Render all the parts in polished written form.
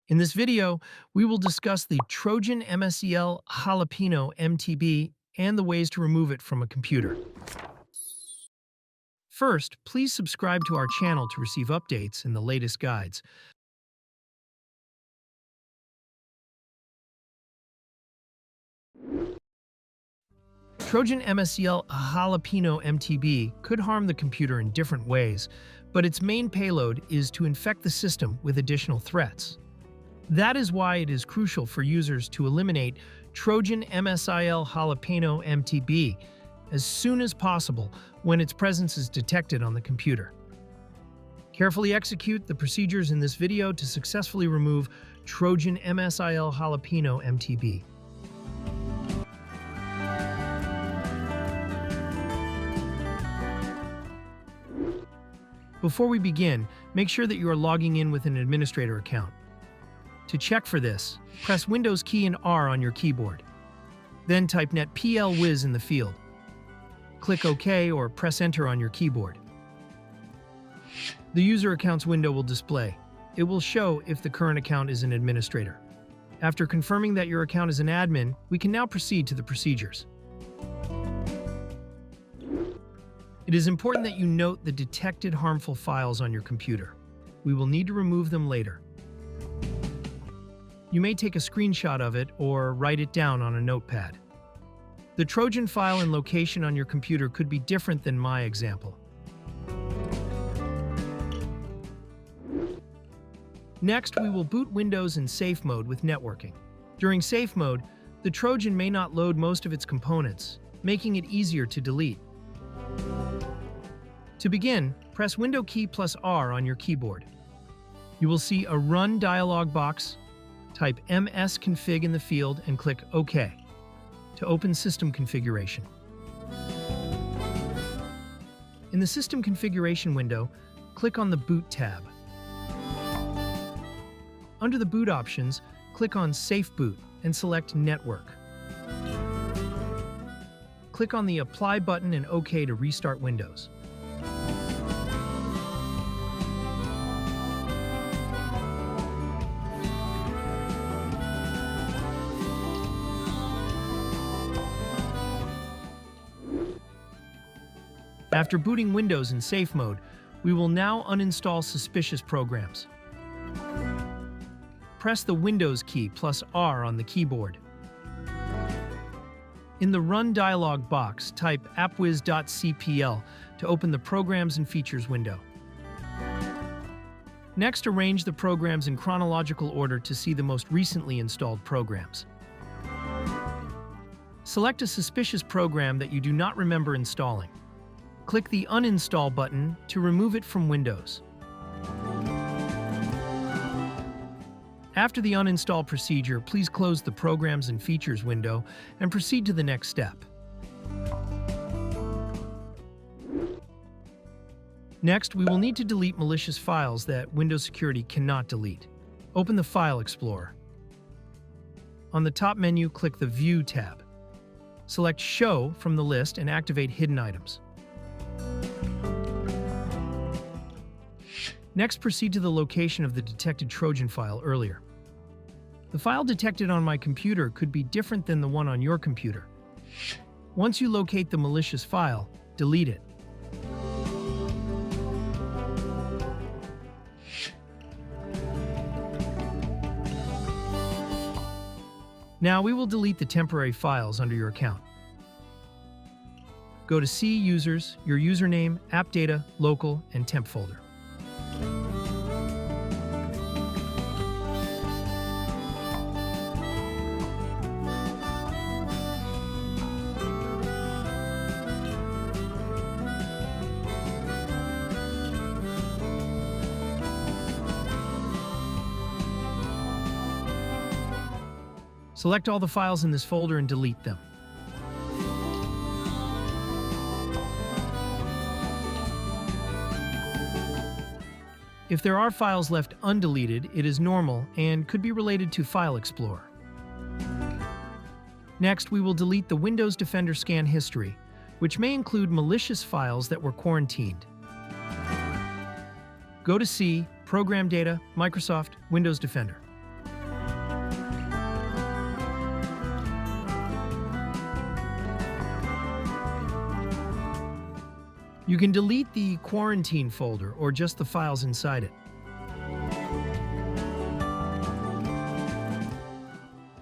In this video, we will discuss the Trojan MSIL Jalapeno MTB and the ways to remove it from a computer. First, please subscribe to our channel to receive updates and the latest guides. Trojan MSIL Jalapeno MTB could harm the computer in different ways, but its main payload is to infect the system with additional threats. That is why it is crucial for users to eliminate Trojan MSIL Jalapeno MTB as soon as possible when its presence is detected on the computer. Carefully execute the procedures in this video to successfully remove Trojan MSIL Jalapeno MTB. Before we begin, make sure that you are logging in with an administrator account. To check for this, press Windows key and R on your keyboard. Then type netplwiz in the field. Click OK or press Enter on your keyboard. The User Accounts window will display. It will show if the current account is an administrator. After confirming that your account is an admin, we can now proceed to the procedures. It is important that you note the detected harmful files on your computer. We will need to remove them later. You may take a screenshot of it or write it down on a notepad. The Trojan file and location on your computer could be different than my example. Next, we will boot Windows in safe mode with networking. During safe mode, the Trojan may not load most of its components, making it easier to delete. To begin, press Window key plus R on your keyboard. You will see a Run dialog box. Type msconfig in the field and click OK to open System Configuration. In the System Configuration window, click on the Boot tab. Under the Boot options, click on Safe Boot and select Network. Click on the Apply button and OK to restart Windows. After booting Windows in safe mode, we will now uninstall suspicious programs. Press the Windows key plus R on the keyboard. In the Run dialog box, type appwiz.cpl to open the Programs and Features window. Next, arrange the programs in chronological order to see the most recently installed programs. Select a suspicious program that you do not remember installing. Click the Uninstall button to remove it from Windows. After the uninstall procedure, please close the Programs and Features window and proceed to the next step. Next, we will need to delete malicious files that Windows Security cannot delete. Open the File Explorer. On the top menu, click the View tab. Select Show from the list and activate Hidden Items. Next, proceed to the location of the detected Trojan file earlier. The file detected on my computer could be different than the one on your computer. Once you locate the malicious file, delete it. Now we will delete the temporary files under your account. Go to See Users, your username, App Data, Local, and Temp folder. Select all the files in this folder and delete them. If there are files left undeleted, it is normal and could be related to File Explorer. Next, we will delete the Windows Defender scan history, which may include malicious files that were quarantined. Go to C, Program Data, Microsoft, Windows Defender. You can delete the quarantine folder or just the files inside it.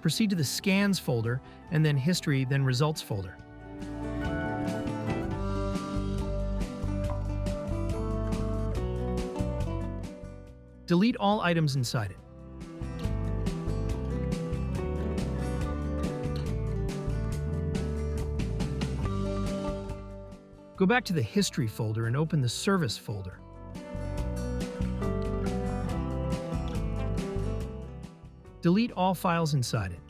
Proceed to the Scans folder, and then History, then Results folder. Delete all items inside it. Go back to the History folder and open the Service folder. Delete all files inside it.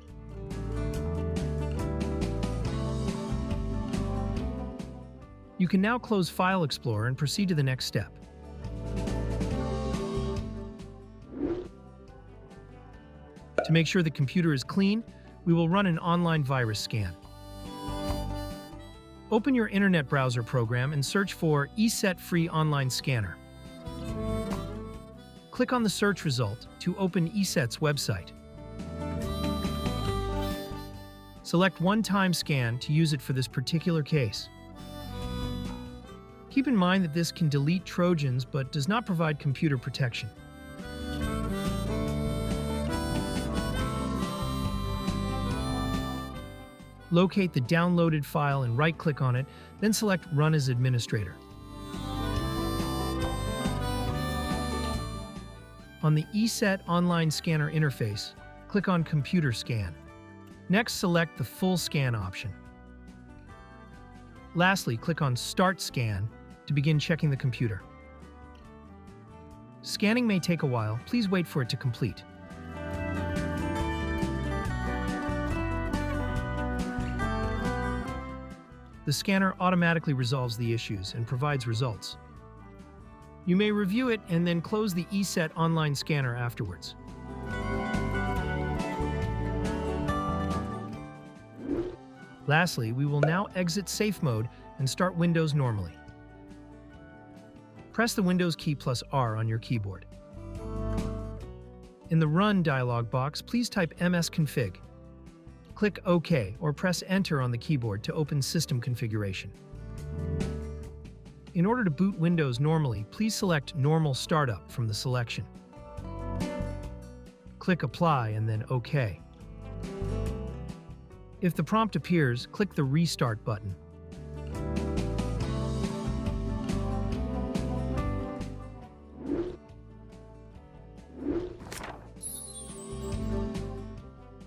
You can now close File Explorer and proceed to the next step. To make sure the computer is clean, we will run an online virus scan. Open your internet browser program and search for ESET Free Online Scanner. Click on the search result to open ESET's website. Select One-Time Scan to use it for this particular case. Keep in mind that this can delete Trojans but does not provide computer protection. Locate the downloaded file and right-click on it, then select Run as Administrator. On the ESET Online Scanner interface, click on Computer Scan. Next, select the Full Scan option. Lastly, click on Start Scan to begin checking the computer. Scanning may take a while. Please wait for it to complete. The scanner automatically resolves the issues and provides results. You may review it and then close the ESET Online Scanner afterwards. Lastly, we will now exit Safe Mode and start Windows normally. Press the Windows key plus R on your keyboard. In the Run dialog box, please type msconfig. Click OK or press Enter on the keyboard to open System Configuration. In order to boot Windows normally, please select Normal Startup from the selection. Click Apply and then OK. If the prompt appears, click the Restart button.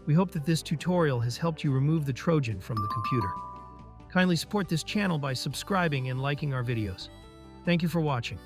We hope that this tutorial has helped you remove the Trojan from the computer. Kindly support this channel by subscribing and liking our videos. Thank you for watching.